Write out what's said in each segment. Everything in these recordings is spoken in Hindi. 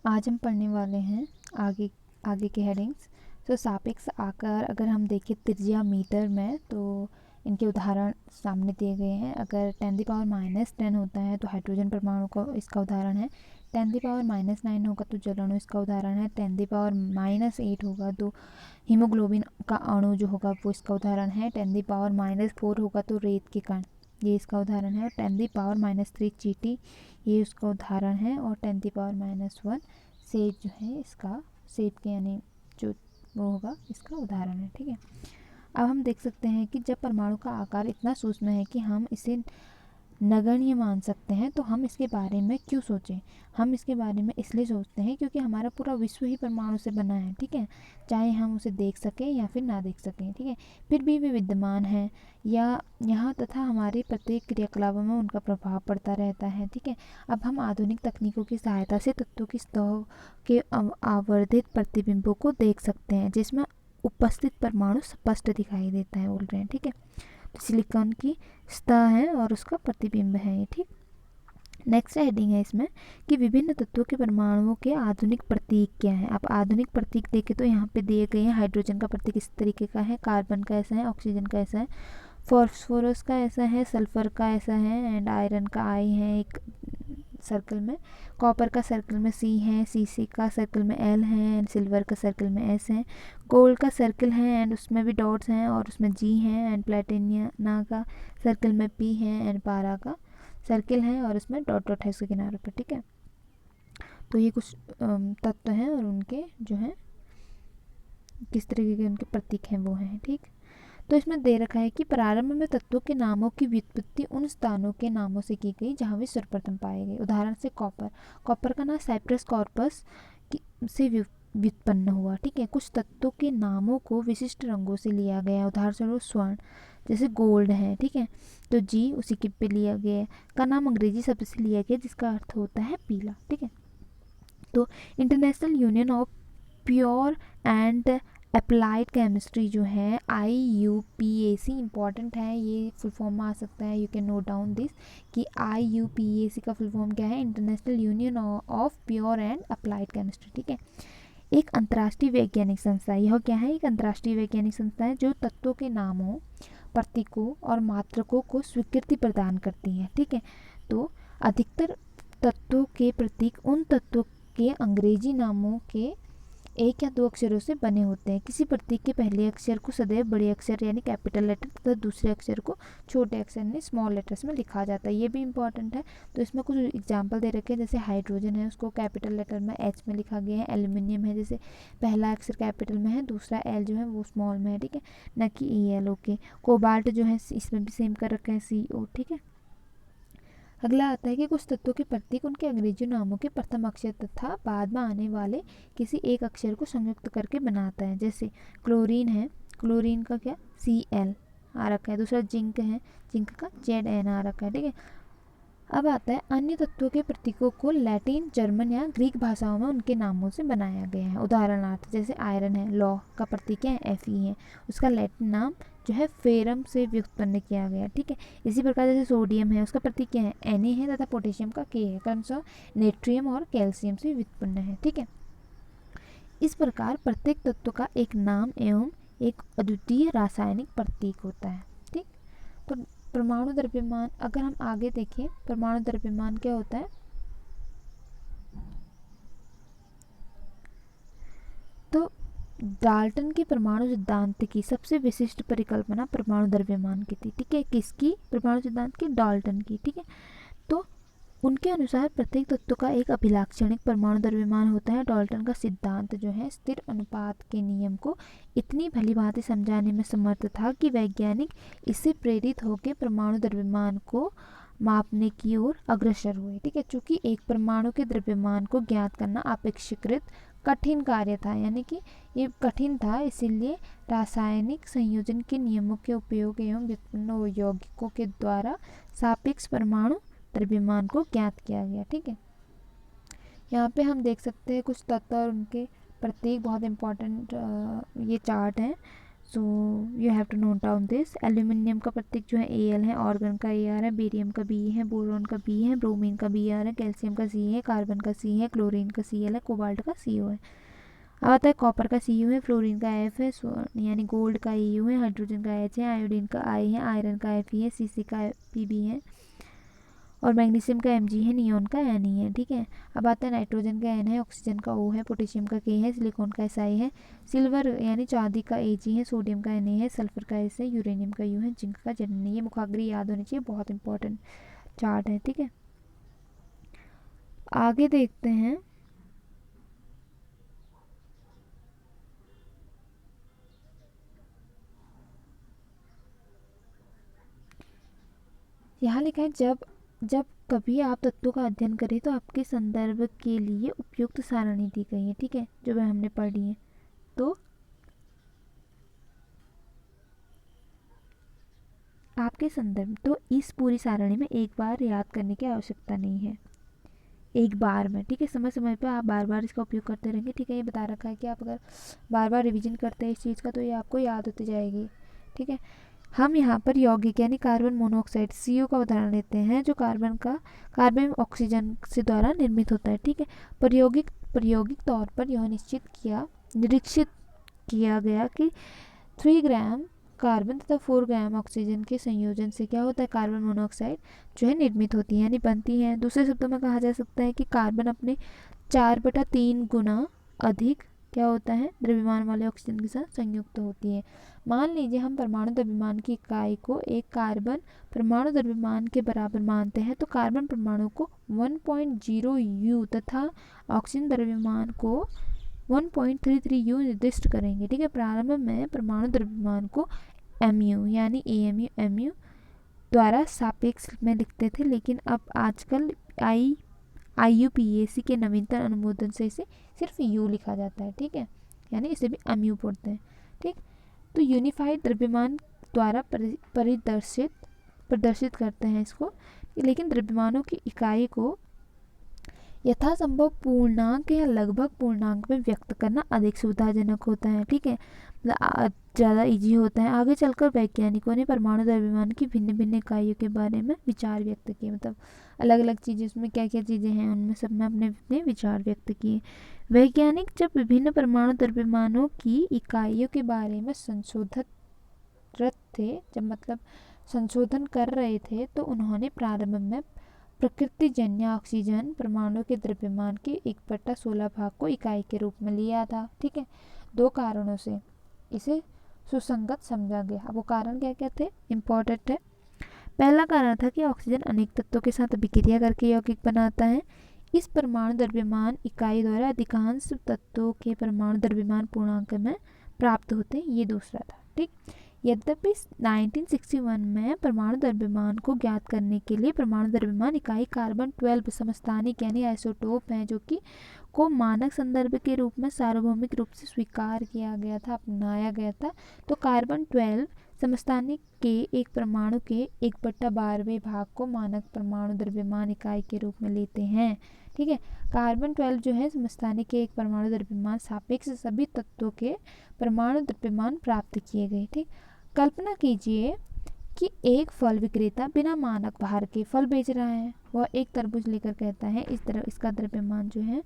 आज हम पढ़ने वाले हैं आगे आगे के हेडिंग्स। तो सापेक्ष आकार अगर हम देखें त्रिज्या मीटर में तो इनके उदाहरण सामने दिए गए हैं। अगर 10⁻⁻10 होता है तो हाइड्रोजन परमाणु का इसका उदाहरण है। 10⁻⁹ होगा तो जल अणु इसका उदाहरण है। 10⁻8 होगा तो हीमोग्लोबिन का अणु जो होगा वो इसका उदाहरण है। 10⁻4 होगा तो रेत के कण, ये इसका उदाहरण है। और 10⁻3 चींटी, ये उसका उदाहरण है। और 10⁻1 सेब जो है इसका, सेब के यानी जो वो होगा इसका उदाहरण है। ठीक है, अब हम देख सकते हैं कि जब परमाणु का आकार इतना सूक्ष्म है कि हम इसे नगण्य मान सकते हैं तो हम इसके बारे में क्यों सोचें। हम इसके बारे में इसलिए सोचते हैं क्योंकि हमारा पूरा विश्व ही परमाणु से बना है। ठीक है, चाहे हम उसे देख सकें या फिर ना देख सकें। ठीक है, फिर भी वे विद्यमान हैं या यहाँ तथा हमारे प्रत्येक क्रियाकलापों में उनका प्रभाव पड़ता रहता है। ठीक है, अब हम आधुनिक तकनीकों की सहायता से तत्वों की सतहों के आवर्धित प्रतिबिंबों को देख सकते हैं जिसमें उपस्थित परमाणु स्पष्ट दिखाई देता है, बोल रहे हैं। ठीक है, सिलिकॉन की सतह है और उसका प्रतिबिंब है ये। ठीक, नेक्स्ट हेडिंग है इसमें कि विभिन्न तत्वों के परमाणुओं के आधुनिक प्रतीक क्या है। आप आधुनिक प्रतीक देखें तो यहाँ पे दिए गए हैं। हाइड्रोजन का प्रतीक इस तरीके का है, कार्बन का ऐसा है, ऑक्सीजन का ऐसा है, फॉस्फोरस का ऐसा है, सल्फर का ऐसा है, एंड आयरन का आई है एक सर्कल में, कॉपर का सर्कल में सी है, सीसी का सर्कल में एल है, एंड सिल्वर का सर्कल में एस है, गोल्ड का सर्कल है एंड उसमें भी डॉट्स हैं और उसमें जी है, एंड प्लेटिनियम का सर्कल में पी है, एंड पारा का सर्कल है और उसमें डॉट डॉट है उसके किनारों पर। ठीक है, तो ये कुछ तत्व हैं और उनके जो है किस तरीके के उनके प्रतीक हैं वो हैं। ठीक, तो इसमें दे रखा है कि प्रारंभ में तत्वों के नामों की व्युत्पत्ति उन स्थानों के नामों से की गई जहाँ वे सर्वप्रथम पाए गए। उदाहरण से कॉपर, कॉपर का नाम साइप्रस कॉर्पस से व्युत्पन्न हुआ। ठीक है, कुछ तत्वों के नामों को विशिष्ट रंगों से लिया गया। उदाहरण स्वरूप स्वर्ण, जैसे गोल्ड है। ठीक है, तो जी उसी के पे लिया गया का नाम अंग्रेजी शब्द से लिया गया जिसका अर्थ होता है पीला। ठीक है, तो international union of pure and applied chemistry जो है IUPAC, इंपॉर्टेंट है ये, फुल फॉर्म में आ सकता है, you can note down this कि IUPAC का फुल फॉर्म क्या है, international union of pure and applied chemistry. ठीक है, एक अंतर्राष्ट्रीय वैज्ञानिक संस्था, यह क्या है, एक अंतर्राष्ट्रीय वैज्ञानिक संस्था है जो तत्वों के नामों, प्रतीकों और मात्रकों को स्वीकृति प्रदान करती है। ठीक है, तो अधिकतर तत्वों के प्रतीक उन तत्वों के अंग्रेजी नामों के एक या दो अक्षरों से बने होते हैं। किसी प्रतीक के पहले अक्षर को सदैव बड़े अक्षर यानी कैपिटल लेटर तथा दूसरे अक्षर को छोटे अक्षर यानी स्मॉल लेटर्स में लिखा जाता है। ये भी इंपॉर्टेंट है। तो इसमें कुछ एग्जांपल दे रखे हैं, जैसे हाइड्रोजन है उसको कैपिटल लेटर में H में लिखा गया है। एल्यूमिनियम है, जैसे पहला अक्षर कैपिटल में है, दूसरा L जो है वो स्मॉल में है। ठीक है, न कि EL। ओके, कोबाल्ट जो है इसमें भी सेम कर रखा है CO। ठीक है, अगला आता है कि कुछ तत्वों के प्रतीक उनके अंग्रेजी नामों के प्रथम अक्षर तथा बाद में आने वाले किसी एक अक्षर को संयुक्त करके बनाता है। जैसे क्लोरीन है, क्लोरीन का क्या Cl आ रखा है। दूसरा जिंक है, जिंक का Zn आ रखा है। ठीक है, अब आता है अन्य तत्वों के प्रतीकों को लैटिन, जर्मन या ग्रीक भाषाओं में उनके नामों से बनाया गया है। उदाहरणार्थ जैसे आयरन है, लौ का प्रतीक क्या है Fe है, उसका लैटिन नाम जो है फेरम से व्युत्पन्न किया गया। ठीक है, इसी प्रकार जैसे सोडियम है उसका प्रतीक क्या है Na है तथा पोटेशियम का K है, क्रमशः नेट्रियम और कैल्शियम से व्युत्पन्न है। ठीक है, इस प्रकार प्रत्येक तत्व का एक नाम एवं एक अद्वितीय रासायनिक प्रतीक होता है। ठीक, तो परमाणु द्रव्यमान अगर हम आगे देखें, परमाणु द्रव्यमान क्या होता है, तो डाल्टन की परमाणु सिद्धांत की सबसे विशिष्ट परिकल्पना परमाणु द्रव्यमान की थी। ठीक है, किसकी, परमाणु सिद्धांत की, डाल्टन की। ठीक है, तो उनके अनुसार प्रत्येक तत्व का एक अभिलाक्षणिक परमाणु द्रव्यमान होता है। डाल्टन का सिद्धांत जो है स्थिर अनुपात के नियम को इतनी भली भांति समझाने में समर्थ था कि वैज्ञानिक इससे प्रेरित होकर परमाणु द्रव्यमान को मापने की ओर अग्रसर हुए। ठीक है, चूंकि एक परमाणु के द्रव्यमान को ज्ञात करना अपेक्षाकृत कठिन कार्य था, यानी कि ये कठिन था, इसीलिए रासायनिक संयोजन के नियमों के उपयोग एवं व्युत्पन्न यौगिकों के द्वारा सापेक्ष परमाणु द्रव्यमान को ज्ञात किया गया। ठीक है, यहाँ पे हम देख सकते हैं कुछ तत्व और उनके प्रतीक, बहुत इंपॉर्टेंट ये चार्ट है। So you have to note down this. Aluminium का प्रतीक जो है Al है, ऑर्गन का Ar है, बेरियम का Be है, बोरॉन का B है, ब्रोमीन का Br है, कैल्शियम का C है, कार्बन का C है, क्लोरीन का Cl है, कोबाल्ट का Co है। अब आता है कॉपर का Cu है, फ्लोरीन का F है, यानी गोल्ड का Eu है, हाइड्रोजन का H है, आयोडीन का I है, आयरन का Fe है, Cc का Pb है और मैग्नीशियम का Mg है, नियोन का Ne है। ठीक है, अब आता है नाइट्रोजन का N है, ऑक्सीजन का O है, पोटेशियम का K है, सिलिकॉन का Si है, सिल्वर यानी चांदी का Ag है, सोडियम का Na है, सल्फर का S है, यूरेनियम का U है, जिंक का Zn है। ये मुखाग्री याद होनी चाहिए, बहुत इंपॉर्टेंट चार्ट है। ठीक है, आगे देखते हैं। यहाँ लिखा है जब जब कभी आप तत्वों का अध्ययन करें तो आपके संदर्भ के लिए उपयुक्त सारणी दी गई है। ठीक है, जो वह हमने पढ़ी है। तो आपके संदर्भ, तो इस पूरी सारणी में एक बार याद करने की आवश्यकता नहीं है, एक बार में। ठीक है, समय समय पे आप बार बार इसका उपयोग करते रहेंगे। ठीक है, ये बता रखा है कि आप अगर बार बार रिवीजन करते हैं इस चीज़ का तो ये आपको याद होती जाएगी। ठीक है, हम यहाँ पर यौगिक यानी कार्बन मोनोऑक्साइड CO का उदाहरण लेते हैं, जो कार्बन ऑक्सीजन से द्वारा निर्मित होता है। ठीक है, प्रायोगिक तौर पर यह निरीक्षित किया गया कि 3 ग्राम कार्बन तथा 4 ग्राम ऑक्सीजन के संयोजन से क्या होता है, कार्बन मोनोऑक्साइड जो है निर्मित होती है यानी बनती है। दूसरे शब्दों में कहा जा सकता है कि कार्बन अपने 4/3 गुना अधिक क्या होता है, द्रव्यमान वाले ऑक्सीजन के साथ संयुक्त होती है। मान लीजिए हम परमाणु द्रव्यमान की इकाई को एक कार्बन परमाणु द्रव्यमान के बराबर मानते हैं, तो कार्बन परमाणु को 1.0 U तथा ऑक्सीजन द्रव्यमान को 1.33 U निर्दिष्ट करेंगे। ठीक है, प्रारंभ में परमाणु द्रव्यमान को mu यानी AMU द्वारा सापेक्ष में लिखते थे, लेकिन अब आजकल IUPAC के नवीनतम अनुमोदन से इसे सिर्फ U लिखा जाता है। ठीक है, यानी इसे भी mu पढ़ते हैं। ठीक, तो यूनिफाइड द्रव्यमान द्वारा प्रदर्शित करते हैं इसको, लेकिन द्रव्यमानों की इकाई को यथासंभव पूर्णांक या लगभग पूर्णांक में व्यक्त करना अधिक सुविधाजनक होता है। ठीक है, मतलब ज़्यादा इजी होता है। आगे चलकर वैज्ञानिकों ने परमाणु द्रव्यमान की भिन्न भिन्न इकाइयों के बारे में विचार व्यक्त किए, मतलब अलग अलग चीज़ें, उसमें क्या क्या चीज़ें हैं उनमें सब में अपने अपने विचार व्यक्त किए। वैज्ञानिक जब विभिन्न परमाणु द्रव्यमानों की इकाइयों के बारे में संशोधन कर रहे थे, तो उन्होंने प्रारंभ में प्रकृतिजन्य ऑक्सीजन परमाणु के द्रव्यमान के 1/16 भाग को इकाई के रूप में लिया था। ठीक है, 2 कारणों से इसे सुसंगत समझा गया। अब वो कारण क्या क्या थे, इम्पोर्टेंट है। पहला कारण था कि ऑक्सीजन अनेक तत्वों के साथ अभिक्रिया करके यौगिक बनाता है। इस परमाणु द्रव्यमान इकाई द्वारा अधिकांश तत्वों के परमाणु द्रव्यमान पूर्णांक में प्राप्त होते हैं। ये दूसरा था। ठीक, यद्यपि 1961 में परमाणु द्रव्यमान को ज्ञात करने के लिए परमाणु द्रव्यमान इकाई कार्बन 12 समस्थानिक यानी आइसोटोप हैं, जो कि को मानक संदर्भ के रूप में सार्वभौमिक रूप से स्वीकार किया गया था, अपनाया गया था। तो कार्बन 12 समस्थानिक के एक परमाणु के 1/12वें भाग को मानक परमाणु द्रव्यमान इकाई के रूप में लेते हैं। ठीक है, कार्बन 12 जो है समस्थानिक के एक परमाणु द्रव्यमान सापेक्ष सभी तत्वों के परमाणु द्रव्यमान प्राप्त किए गए। ठीक, कल्पना कीजिए कि एक फल विक्रेता बिना मानक भार के फल बेच रहा है। वह एक तरबूज लेकर कहता है इसका द्रव्यमान जो है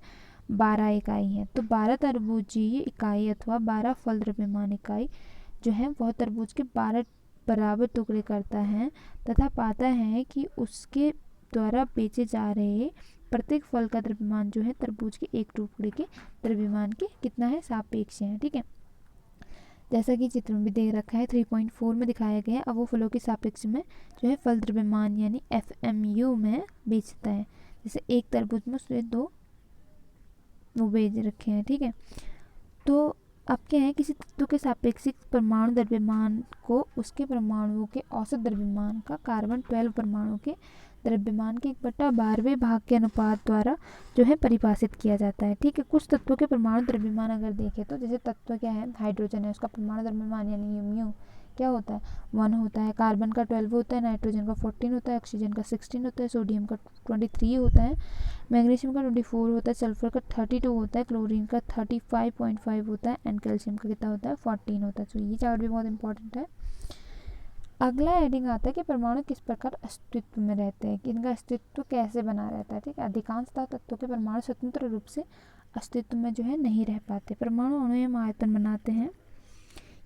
12 इकाई है। तो 12 तरबूजीय इकाई अथवा 12 फल द्रव्यमान इकाई जो है वह तरबूज के 12 बराबर टुकड़े करता है तथा पाता है कि उसके द्वारा बेचे जा रहे प्रत्येक फल का द्रव्यमान जो है तरबूज के एक टुकड़े के द्रव्यमान के कितना है, सापेक्ष है। ठीक है, जैसा कि चित्र में भी दे रखा है 3.4 में दिखाया गया है। अब वो फलों के सापेक्ष में जो है फल द्रव्यमान यानी FMU में बेचता है। जैसे एक तरबूज में उसने 2 वो बेच रखे हैं। ठीक है, तो अब क्या है, किसी तत्व के सापेक्षिक परमाणु द्रव्यमान को उसके परमाणुओं के औसत द्रव्यमान का कार्बन 12 परमाणु के द्रव्यमान के 1/12वें भाग के अनुपात द्वारा जो है परिभाषित किया जाता है। ठीक है, कुछ तत्वों के परमाणु द्रव्यमान अगर देखें तो जैसे तत्व क्या है, हाइड्रोजन है, उसका परमाणु द्रव्यमान यानी म्यू क्या होता है 1 होता है, कार्बन का 12 होता है, नाइट्रोजन का 14 होता है, ऑक्सीजन का 16 होता है, सोडियम का 23 होता है, मैग्नीशियम का 24 होता है, सल्फर का 32 होता है, क्लोरीन का 35.5 होता है, एंड कैल्शियम का कितना होता है 14 होता है। तो ये चार्ट भी बहुत इंपॉर्टेंट है। अगला हेडिंग आता है कि परमाणु किस प्रकार अस्तित्व में रहते हैं, कि इनका अस्तित्व कैसे बना रहता है। ठीक है, अधिकांशतः तत्वों के परमाणु स्वतंत्र रूप से अस्तित्व में जो है नहीं रह पाते। परमाणु अणु एवं आयतन बनाते हैं।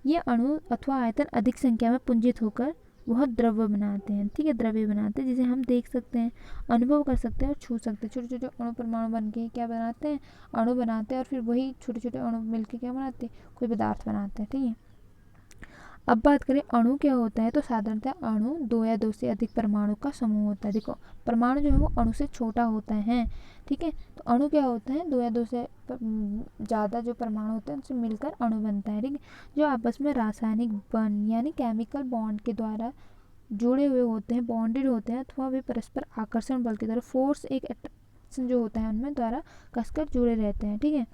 ये अणु अथवा आयतन अधिक संख्या में पुंजित होकर बहुत द्रव्य बनाते हैं। ठीक है, द्रव्य बनाते हैं जिसे हम देख सकते हैं, अनुभव कर सकते हैं और छू सकते हैं। छोटे छोटे अणु परमाणु बन के क्या बनाते हैं, अणु बनाते हैं, और फिर वही छोटे छोटे अणु मिलके क्या बनाते हैं, कोई पदार्थ बनाते हैं। ठीक है, अब बात करें अणु क्या होता है, तो साधारणतः अणु 2 या 2 से अधिक परमाणु का समूह होता है। देखो परमाणु जो है वो अणु से छोटा होता है। ठीक है, तो अणु क्या होता है, 2 या 2 से ज़्यादा जो परमाणु होते हैं उनसे मिलकर अणु बनता है। ठीक है, जो आपस में रासायनिक बंध यानी केमिकल बॉन्ड के द्वारा जुड़े हुए होते हैं, बॉन्डेड होते हैं, अथवा वे परस्पर आकर्षण बल के द्वारा फोर्स, एक अट्रैक्शन जो होता है उनमें द्वारा कसकर जुड़े रहते हैं। ठीक है,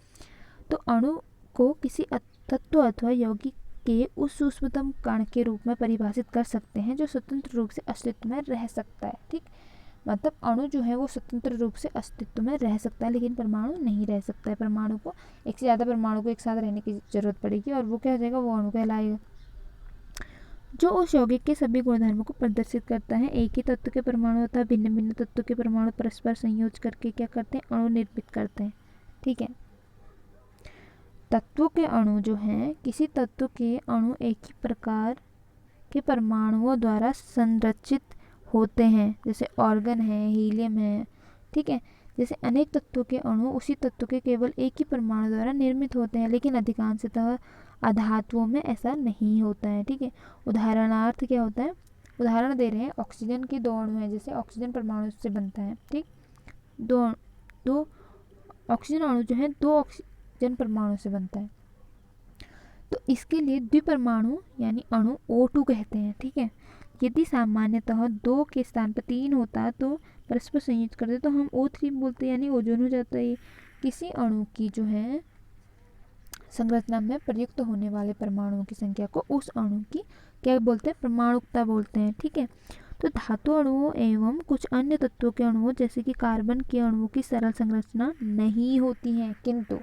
तो अणु को किसी तत्व अथवा यौगिक के उस सूक्ष्मतम कण के रूप में परिभाषित कर सकते हैं जो स्वतंत्र रूप से अस्तित्व में रह सकता है। ठीक, मतलब अणु जो है वो स्वतंत्र रूप से अस्तित्व में रह सकता है, लेकिन परमाणु नहीं रह सकता है। परमाणु को एक से ज़्यादा परमाणु को एक साथ रहने की जरूरत पड़ेगी और वो क्या हो जाएगा, वो अणु कहलाएगा। जो उस यौगिक के सभी गुणधर्मों को प्रदर्शित करता है। एक ही तत्व के परमाणु तथा भिन्न भिन्न तत्वों के परमाणु परस्पर संयोज करके क्या करते हैं, अणु निर्मित करते हैं। ठीक है, तत्वों के अणु जो हैं, किसी तत्व के अणु एक ही प्रकार के परमाणुओं द्वारा संरचित होते हैं, जैसे ऑर्गन है, हीलियम है। ठीक है, जैसे अनेक तत्वों के अणु उसी तत्व के केवल एक ही परमाणु द्वारा निर्मित होते हैं, लेकिन अधिकांशतः अधातुओं में ऐसा नहीं होता है। ठीक है, उदाहरणार्थ क्या होता है, उदाहरण दे रहे हैं, ऑक्सीजन के 2 अणु हैं, जैसे ऑक्सीजन परमाणु से बनता है। ठीक, दो दो ऑक्सीजन अणु जो है 2 ऑक्सीजन परमाणु से बनता है, तो इसके लिए द्विपरमाणु यानी अणु O2 कहते हैं। ठीक है, यदि सामान्यतः 2 के स्थान पर 3 होता तो परस्पर संयुक्त करते तो हम O3 बोलते हैं, यानी ओजोन हो जाता है। किसी अणु की जो है संरचना में प्रयुक्त होने वाले परमाणुओं की संख्या को उस अणु की क्या बोलते हैं, परमाणुकता बोलते हैं। ठीक है, तो धातु अणुओं एवं कुछ अन्य तत्वों के अणुओं जैसे कि कार्बन के अणुओं की सरल संरचना नहीं होती है, किंतु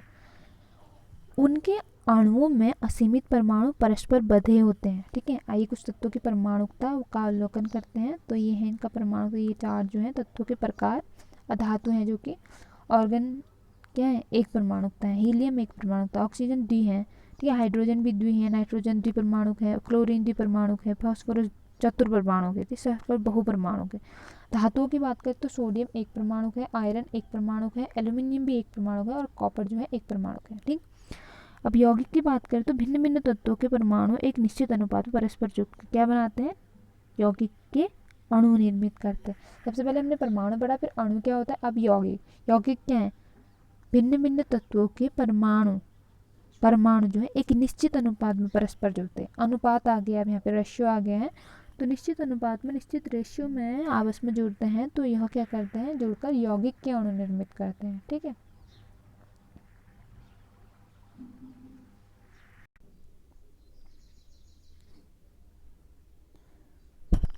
उनके अणुओं में असीमित परमाणु परस्पर बंधे होते हैं। ठीक है, आइए कुछ तत्वों की परमाणुकता का अवलोकन करते हैं। तो ये है इनका परमाणु, तो ये 4 जो है तत्वों के प्रकार। अधातु हैं जो कि ऑर्गन क्या है, एक परमाणुकता है, हीलियम एक परमाणुकता, ऑक्सीजन द्वि है। ठीक है, हाइड्रोजन भी द्वि है, नाइट्रोजन द्विपरमाणुक है, क्लोरीन द्विपरमाणुक है, फास्फोरस चतुर्परमाणुक है, सल्फर बहुपरमाणुक है। धातुओं की बात करें तो सोडियम एक परमाणुक है, आयरन एक परमाणुक है, एल्यूमिनियम भी एक परमाणुक है और कॉपर जो है एक परमाणुक है। ठीक, अब यौगिक की बात करें तो भिन्न भिन्न तत्वों के परमाणु एक निश्चित अनुपात में परस्पर जुड़ क्या बनाते हैं, यौगिक के अणु निर्मित करते हैं। सबसे पहले हमने परमाणु पढ़ा, फिर अणु क्या होता है, अब यौगिक। यौगिक क्या है, भिन्न भिन्न तत्वों के परमाणु जो है एक निश्चित अनुपात में परस्पर जुड़ते हैं। अनुपात आ गया, अब यहाँ पे रेशियो आ गया है, तो निश्चित अनुपात में, निश्चित रेशियो में आपस में जुड़ते हैं, तो यह क्या करते हैं, जुड़कर यौगिक के अणु निर्मित करते हैं। ठीक है,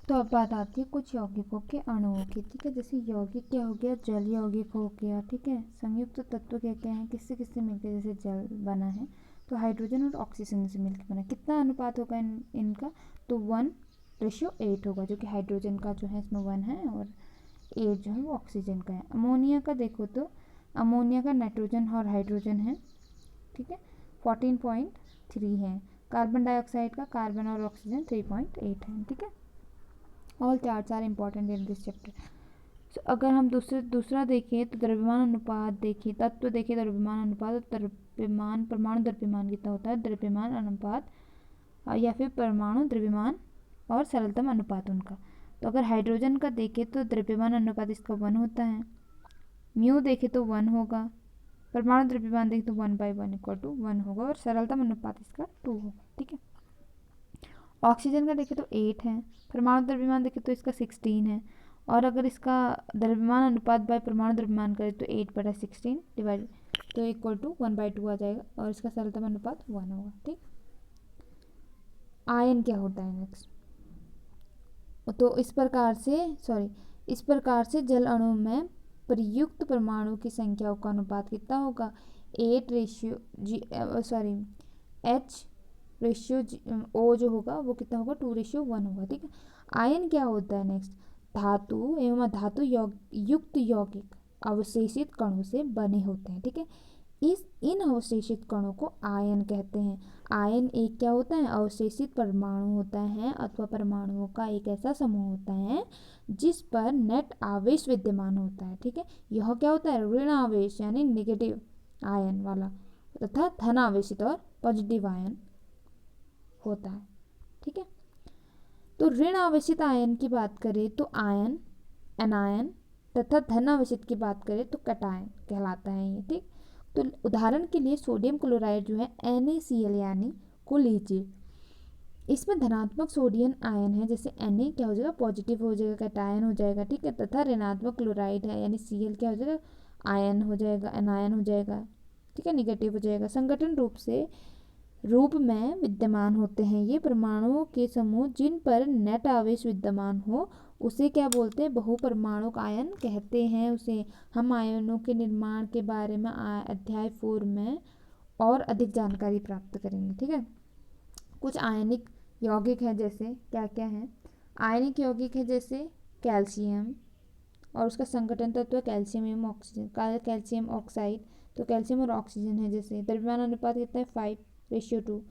तो अब बात आती है कुछ यौगिकों के अणुओं की। ठीक है, जैसे यौगिक क्या हो गया, जल यौगिक हो गया। ठीक है, संयुक्त तत्व क्या क्या है, किससे किससे मिलकर जैसे जल बना है, तो हाइड्रोजन और ऑक्सीजन से मिलकर बना। कितना अनुपात होगा इनका, तो 1:8 होगा, जो कि हाइड्रोजन का जो है इसमें 1 है और 8 जो है वो ऑक्सीजन का है। अमोनिया का देखो तो अमोनिया का नाइट्रोजन और हाइड्रोजन है। ठीक है, 14.3 है। कार्बन डाइऑक्साइड का कार्बन और ऑक्सीजन 3.8 है। ठीक है, all charts are important in this chapter. तो अगर हम दूसरा देखें तो द्रव्यमान अनुपात देखें, तत्व देखें द्रव्यमान अनुपात, तो द्रव्यमान परमाणु द्रव्यमान कितना होता है, द्रव्यमान अनुपात या फिर परमाणु द्रव्यमान और सरलतम अनुपात उनका। तो अगर हाइड्रोजन का देखें तो द्रव्यमान अनुपात इसका 1 होता है, म्यू देखें तो 1 होगा, परमाणु द्रव्यमान देखें तो 1/1 = 1 होगा और सरलतम अनुपात इसका 2 होगा। ठीक है, ऑक्सीजन का देखें तो 8 है, परमाणु द्रव्यमान देखें तो इसका 16 है, और अगर इसका द्रव्यमान अनुपात बाय परमाणु द्रव्यमान करें तो 8/16 डिवाइड तो = 1/2 आ जाएगा और इसका सरलतम अनुपात 1 होगा। ठीक, आयन क्या होता है नेक्स्ट। तो इस प्रकार से जल अणु में प्रयुक्त परमाणु की संख्याओं का अनुपात कितना होगा, 8 रेशियो जी H रेशियो O जो होगा वो कितना होगा, 2:1 होगा। ठीक है। आयन क्या होता है नेक्स्ट, धातु एवं अधातु युक्त यौगिक अवशेषित कणों से बने होते हैं। ठीक है। इन अवशेषित कणों को आयन कहते हैं। आयन एक क्या होता है, अवशेषित परमाणु होता है अथवा परमाणुओं का एक ऐसा समूह होता है जिस पर नेट आवेश विद्यमान होता है। ठीक है। यह क्या होता है, ऋण आवेश यानी नेगेटिव आयन वाला तथा धन आवेशित और पॉजिटिव आयन होता है। ठीक है। तो ऋण आवेशित आयन की बात करें तो आयन, एनायन तथा धन आवेशित की बात करें तो कैटायन कहलाता है ये। ठीक। तो उदाहरण के लिए सोडियम क्लोराइड जो है NaCl यानी को लीजिए। इसमें धनात्मक सोडियम आयन है, जैसे Na क्या हो जाएगा, पॉजिटिव हो जाएगा, कैटायन हो जाएगा। ठीक है। तथा ऋणात्मक क्लोराइड है यानी Cl क्या हो जाएगा, आयन हो जाएगा, एनायन हो जाएगा। ठीक है, निगेटिव हो जाएगा। संगठन रूप में विद्यमान होते हैं ये परमाणुओं के समूह जिन पर नेट आवेश विद्यमान हो उसे क्या बोलते हैं, बहुपरमाणुक आयन कहते हैं उसे। हम आयनों के निर्माण के बारे में अध्याय 4 में और अधिक जानकारी प्राप्त करेंगे। ठीक है। कुछ आयनिक यौगिक है, जैसे क्या क्या है, आयनिक यौगिक है जैसे कैल्शियम और उसका संगठन तत्व है कैल्शियम एवं ऑक्सीजन, कैल्शियम ऑक्साइड। तो कैल्शियम और ऑक्सीजन है, जैसे द्रव्यमान अनुपात कितना है, 5:2।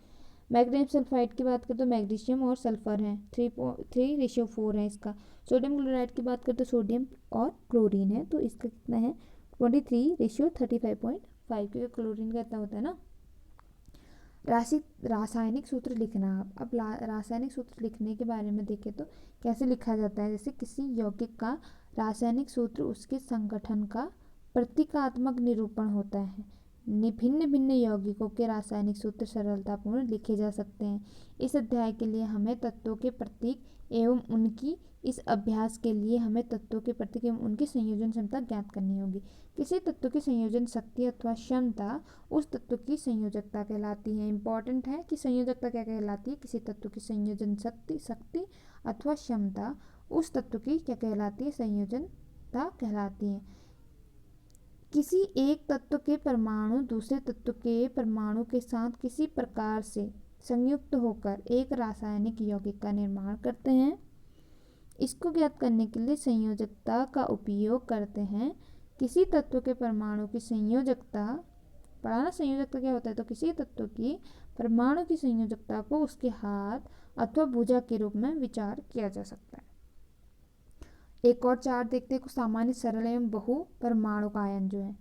मैग्नीशियम सल्फाइड की बात करें तो मैग्नीशियम और सल्फर है, 3:4 है इसका। सोडियम क्लोराइड की बात करें तो सोडियम और क्लोरीन है, तो इसका कितना है, 23:35.5, क्योंकि क्लोरीन का इतना होता है ना। रासायनिक सूत्र लिखना। अब रासायनिक सूत्र लिखने के बारे में देखें तो कैसे लिखा जाता है, जैसे किसी यौगिक का रासायनिक सूत्र उसके संगठन का प्रतीकात्मक निरूपण होता है। भिन्न भिन्न यौगिकों के रासायनिक सूत्र सरलतापूर्ण लिखे जा सकते हैं। इस अध्याय के लिए हमें तत्वों के प्रतीक एवं उनकी इस अभ्यास के लिए हमें तत्वों के प्रतीक एवं उनकी संयोजन क्षमता ज्ञात करनी होगी। किसी तत्व की संयोजन शक्ति अथवा क्षमता उस तत्व की संयोजकता कहलाती है। इंपॉर्टेंट है कि संयोजकता क्या कहलाती है, किसी तत्व की संयोजन शक्ति अथवा क्षमता उस तत्व की क्या कहलाती है, संयोजनता कहलाती है। किसी एक तत्व के परमाणु दूसरे तत्व के परमाणु के साथ किसी प्रकार से संयुक्त होकर एक रासायनिक यौगिक का निर्माण करते हैं। इसको ज्ञात करने के लिए संयोजकता का उपयोग करते हैं। किसी तत्व के परमाणु की संयोजकता, पढ़ाना संयोजकता क्या होता है, तो किसी तत्व की परमाणु की संयोजकता को उसके हाथ अथवा भुजा के रूप में विचार किया जा सकता है। एक और चार्ट देखते हैं, कुछ सामान्य सरल एवं बहु परमाणु आयन जो है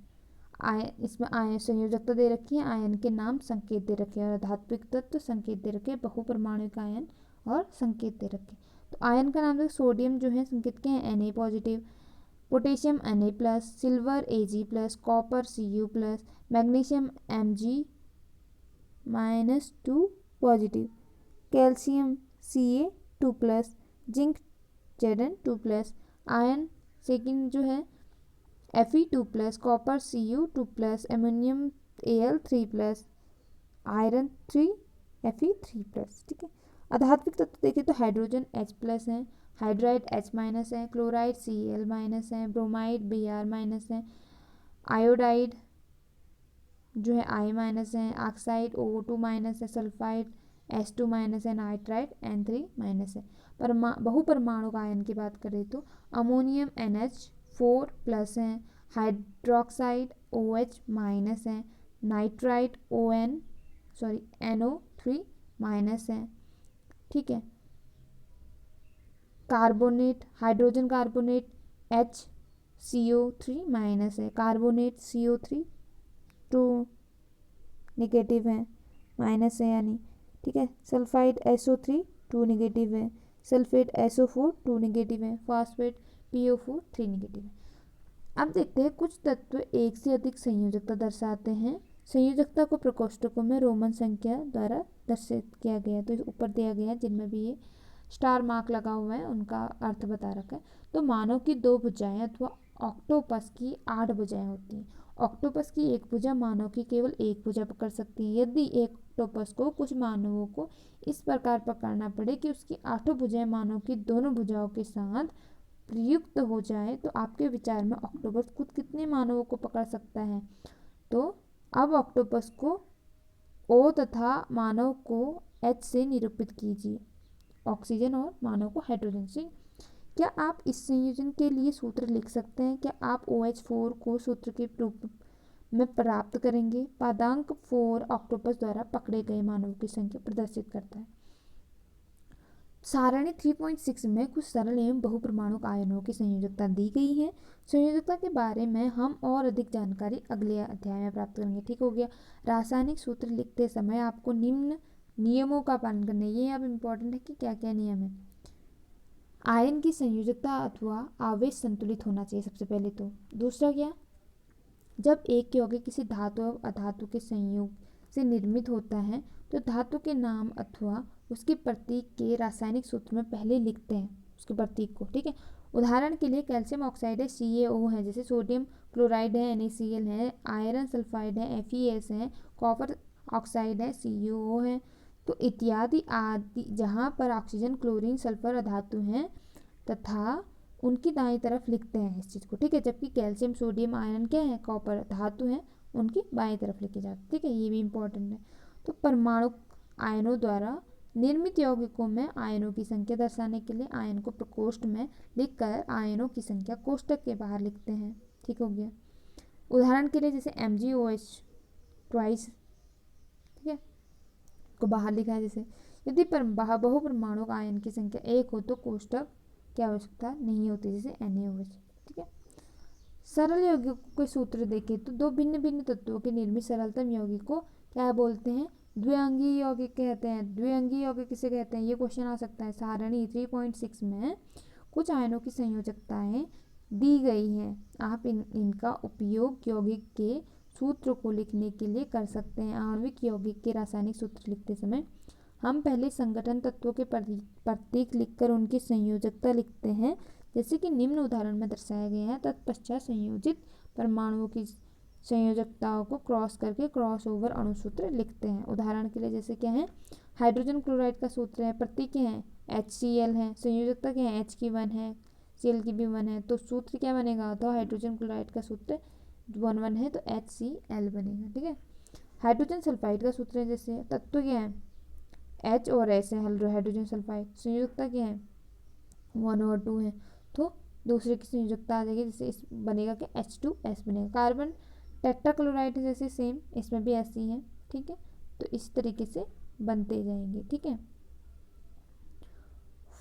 आयन, इसमें आयन संयोजकता दे रखी है, आयन के नाम संकेत दे रखे हैं और धात्विक तत्व संकेत दे रखे हैं, बहुपरमाणुक आयन और संकेत दे रखे हैं। तो आयन का नाम देखो, सोडियम जो है संकेत क्या है, Na positive, potassium Na+, silver Ag+, copper Cu+, magnesium Mg-2 positive, calcium Ca2+, zinc Zn2+, ion second जो है Fe2+, copper Cu2+, ammonium Al3+, iron 3 Fe3+। ठीक है। अधात्विक तत्व देखें तो हाइड्रोजन H+ है, हाइड्राइड H- है, क्लोराइड Cl- है, ब्रोमाइड Br- है, आयोडाइड जो है I- है, ऑक्साइड O2- है, सल्फाइड H2- है, नाइट्राइड N3- है। बहुपरमाणु आयन की बात करें तो अमोनियम NH4+ है, हाइड्रोक्साइड OH- है, नाइट्राइड NO3- है। ठीक है। कार्बोनेट, हाइड्रोजन कार्बोनेट HCO3- है, कार्बोनेट CO3 2 नेगेटिव है, माइनस है यानी। ठीक है। सल्फाइड SO3 2 नेगेटिव है, सल्फेट SO4 2 नेगेटिव है, फास्फेट PO4 3 नेगेटिव है। अब देखते हैं कुछ तत्व एक से अधिक संयोजकता दर्शाते हैं। संयोजकता को प्रकोष्ठकों में रोमन संख्या द्वारा दर्शित किया गया है, तो ऊपर दिया गया है, जिनमें भी ये स्टार मार्क लगा हुआ है उनका अर्थ बता रखा है। तो मानव की 2 भुजाएं अथवा ऑक्टोपस की 8 भुजाएं होती हैं। ऑक्टोपस की एक भुजा मानव की केवल एक भुजा पकड़ सकती है। यदि एक ऑक्टोपस को कुछ मानवों को इस प्रकार पकड़ना पड़े कि उसकी 8 भुजाएं मानव की दोनों भुजाओं के साथ प्रयुक्त हो जाए, तो आपके विचार में ऑक्टोपस खुद कितने मानवों को पकड़ सकता है? तो अब ऑक्टोपस को ओ तथा मानव को एच से निरूपित कीजिए, ऑक्सीजन और मानव को हाइड्रोजन से। क्या आप इस संयोजन के लिए सूत्र लिख सकते हैं? क्या आप OH4 को सूत्र के रूप में प्राप्त करेंगे? पादांक 4 ऑक्टोपस द्वारा पकड़े गए मानवों की संख्या प्रदर्शित करता है। सारणी 3.6 में कुछ सरल एवं बहुपरमाणुक आयनों की संयोजकता दी गई है। संयोजकता के बारे में हम और अधिक जानकारी अगले अध्याय में प्राप्त करेंगे। ठीक हो गया। रासायनिक सूत्र लिखते समय आपको निम्न नियमों का पालन करना है। ये अब इम्पोर्टेंट है कि क्या क्या नियम है। आयन की संयोजकता अथवा आवेश संतुलित होना चाहिए सबसे पहले तो। दूसरा क्या, जब एक यौगिक किसी धातु और अधातु के संयोग से निर्मित होता है तो धातु के नाम अथवा उसके प्रतीक के रासायनिक सूत्र में पहले लिखते हैं उसके प्रतीक को। ठीक है। उदाहरण के लिए कैल्शियम ऑक्साइड है CaO है, जैसे सोडियम क्लोराइड है NaCl है, आयरन सल्फाइड है FeS है, कॉपर ऑक्साइड है CuO है, तो इत्यादि आदि, जहाँ पर ऑक्सीजन क्लोरीन सल्फर अधातु हैं तथा उनकी दाईं तरफ लिखते हैं इस चीज़ को। ठीक है। जबकि कैल्शियम सोडियम आयरन क्या है, कॉपर धातु हैं, उनकी बाईं तरफ लिखे जाते हैं। ठीक है, ये भी इंपॉर्टेंट है। तो परमाणु आयनों द्वारा निर्मित यौगिकों में आयनों की संख्या दर्शाने के लिए आयन को प्रकोष्ठ में लिखकर आयनों की संख्या कोष्ठक के बाहर लिखते हैं। ठीक हो गया। उदाहरण के लिए जैसे MgOH ट्वाइस, ठीक है, को बाहर लिखा है। जैसे यदि बहुपरमाणुक आयन की संख्या 1 हो तो कोष्ठक की आवश्यकता नहीं होती, जैसे NaOH। ठीक है। सरल यौगिकों के सूत्र देखें तो दो भिन्न भिन्न तत्वों के निर्मित सरलतम यौगिक को क्या बोलते हैं? द्विअंगी यौगिक कहते हैं। द्विअंगी यौगिक किसे कहते हैं? ये क्वेश्चन आ सकता है। सारणी 3.6 में कुछ आयनों की संयोजकताएं दी गई हैं। आप इनका उपयोग यौगिक के सूत्र को लिखने के लिए कर सकते हैं। आणविक यौगिक के रासायनिक सूत्र लिखते समय हम पहले संगठन तत्वों के प्रतीक लिखकर उनकी संयोजकता लिखते हैं, जैसे कि निम्न उदाहरण में दर्शाया गया है। तत्पश्चात संयोजित परमाणुओं की संयोजकताओं को क्रॉस करके क्रॉस ओवर अणुसूत्र लिखते हैं। उदाहरण के लिए जैसे क्या है, हाइड्रोजन क्लोराइड का सूत्र है, प्रतीक क्या है? HCl है, संयोजकता क्या है? H की 1 है, Cl की भी 1 है, तो सूत्र क्या बनेगा? तो हाइड्रोजन क्लोराइड का सूत्र 1 है तो HCl बनेगा। ठीक है। हाइड्रोजन सल्फाइड का सूत्र है, जैसे तत्व क्या है? H और S है, हाइड्रोजन सल्फाइड, संयोजकता क्या है? 1 और 2 है, तो दूसरे की संयोजकता आ जाएगी, जैसे इस बनेगा कि H2S बनेगा। कार्बन टेट्राक्लोराइड है, जैसे सेम इसमें भी ऐसे ही है। ठीक है। तो इस तरीके से बनते जाएंगे। ठीक है।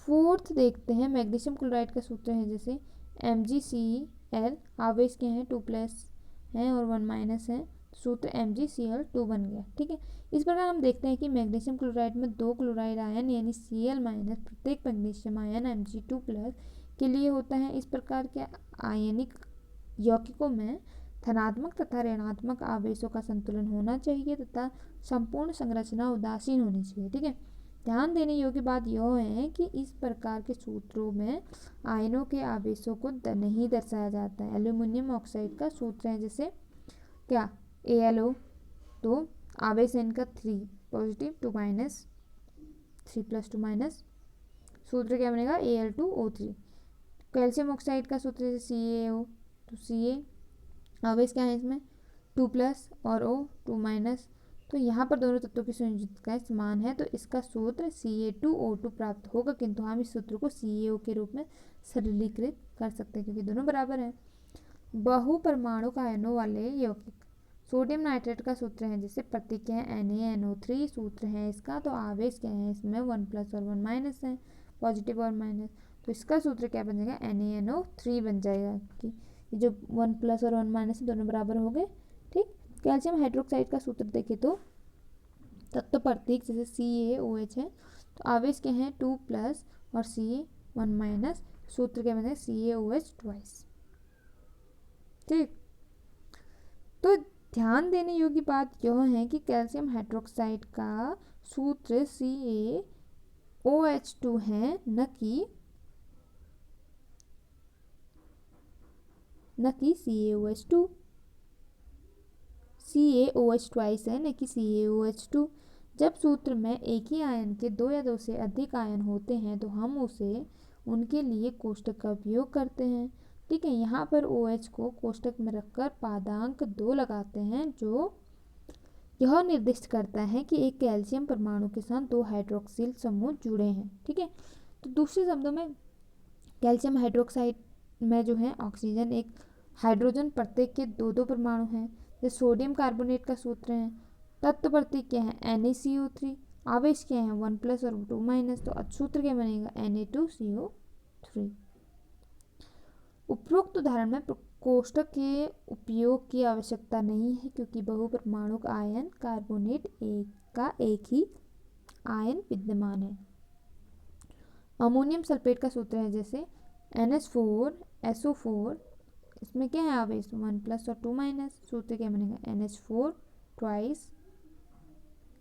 फोर्थ देखते हैं, मैग्नीशियम क्लोराइड का सूत्र है, जैसे MgCl, आवेश क्या है? 2+ है और 1- है, सूत्र MgCl2 बन गया। ठीक है। इस प्रकार हम देखते हैं कि मैग्नीशियम क्लोराइड में 2 क्लोराइड आयन यानी Cl- प्रत्येक मैग्नीशियम आयन Mg2+ के लिए होता है। इस प्रकार के आयनिक यौगिकों में धनात्मक तथा ऋणात्मक आवेशों का संतुलन होना चाहिए तथा संपूर्ण संरचना उदासीन होनी चाहिए। ठीक है। ध्यान देने योग्य बात यह है कि इस प्रकार के सूत्रों में आयनों के आवेशों को नहीं दर्शाया जाता है। एल्यूमिनियम ऑक्साइड का सूत्र है, जैसे क्या? AlO, तो आवेश है इनका 3 पॉजिटिव 2- 3+2-, सूत्र क्या बनेगा? Al2O3। कैल्शियम ऑक्साइड का सूत्र है CaO, तो Ca, आवेश क्या है इसमें? 2+ और O 2-, तो यहाँ पर दोनों तत्वों की संयोजकताएं समान है, तो इसका सूत्र Ca2O2 प्राप्त होगा, किंतु हम इस सूत्र को CaO के रूप में सरलीकृत कर सकते हैं क्योंकि दोनों बराबर हैं। बहुपरमाणुक आयनों वाले यौगिक, सोडियम नाइट्रेट का सूत्र है, जैसे प्रतीक है NaNO3 सूत्र है इसका, तो आवेश क्या है इसमें? 1+ और 1- है, पॉजिटिव और माइनस, तो इसका सूत्र क्या बन जाएगा? NaNO3 बन जाएगा कि ये जो 1+ और 1- है दोनों बराबर हो गए। ठीक। कैल्शियम हाइड्रोक्साइड का सूत्र देखें तो तत्व प्रतीक जैसे CaOH है, तो आवेश क्या है? 2+ और Ca 1-, सूत्र क्या बन जाएगा? CaOH twice. ठीक। तो ध्यान देने योग्य बात यह है कि कैल्शियम हाइड्रोक्साइड का सूत्र CaOH2 है, न कि CaOH2। CaOH ट्वाइस है न कि CaOH2। जब सूत्र में एक ही आयन के दो या दो से अधिक आयन होते हैं तो हम उनके लिए कोष्टक का उपयोग करते हैं। ठीक है, यहाँ पर OH को कोष्टक में रखकर पादांक 2 लगाते हैं, जो यह निर्दिष्ट करता है कि एक कैल्शियम परमाणु के साथ 2 हाइड्रोक्सिल समूह जुड़े हैं। ठीक है, तो दूसरे शब्दों में कैल्शियम हाइड्रोक्साइड में जो है ऑक्सीजन एक हाइड्रोजन प्रत्येक के 2 परमाणु हैं। जैसे सोडियम कार्बोनेट का सूत्र है, तत्व प्रतीक क्या है NaCO3, आवेश क्या है 1+ और 2-, तो सूत्र क्या बनेगा Na2CO3। उपरोक्त उदाहरण में कोष्टक के उपयोग की आवश्यकता नहीं है क्योंकि बहुपरमाणुक आयन कार्बोनेट का एक ही आयन विद्यमान है। अमोनियम सल्फेट का सूत्र है जैसे NH4SO4, इसमें क्या है आवेश 1+ और 2-, सूत्र क्या बनेगा NH4 ट्वाइस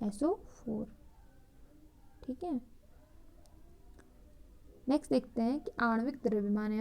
SO4। ठीक है, नेक्स्ट देखते हैं कि आणविक द्रव्यमान